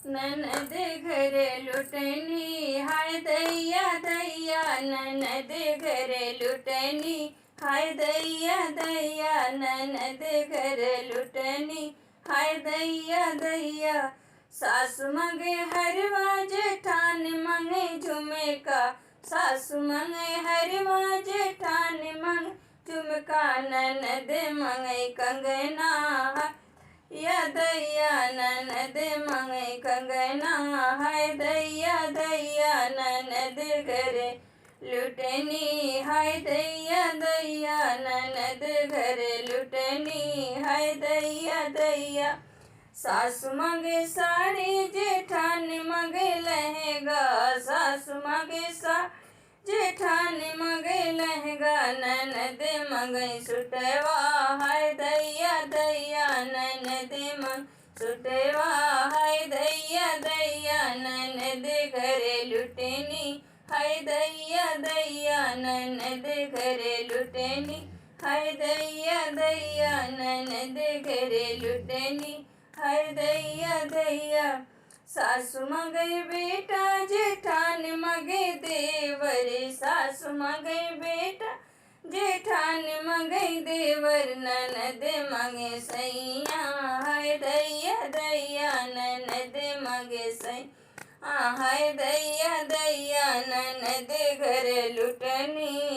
ननद घर लुटनी हाय दैया दैया, ननद घर लुटनी हाय दैया दैया, ननद घर लुटनी हाय दैया दैया। सासु मंगे हरवा जेठान मंगे झुमका, सासु मंगे हरवा जेठान मंग झुमका, ननद मंगे कंगना या दैया, ननद मंगे कंगना हाय दैया दैया, ननद घरे लुटनी हाय दैया दैया, ननद घरे लुटनी हाय दैया दैया। सासु मंगे साड़ी जेठान मंगे लहंगा, सासु मंगे साड़ी जेठान मंगे लहंगा, ननद मंगे सुटवा हाय दैया दैया, ननद मंग सुटवा हाय दैया दैया, ननद घरे लुटनी हाय दैया दैया, ननद घरे लुटनी हाय दैया दैया, ननद घरे लुटनी हाय दैया दैया। सासु मंगे बेटा जेठान मंगे देवर, सासु मंगे बेटा जेठान मंगे देवर, ननद मंगे सैया हाय दैया दैया, ननद मंगे सैया हाय दैया दैया, ननद घर लुटनी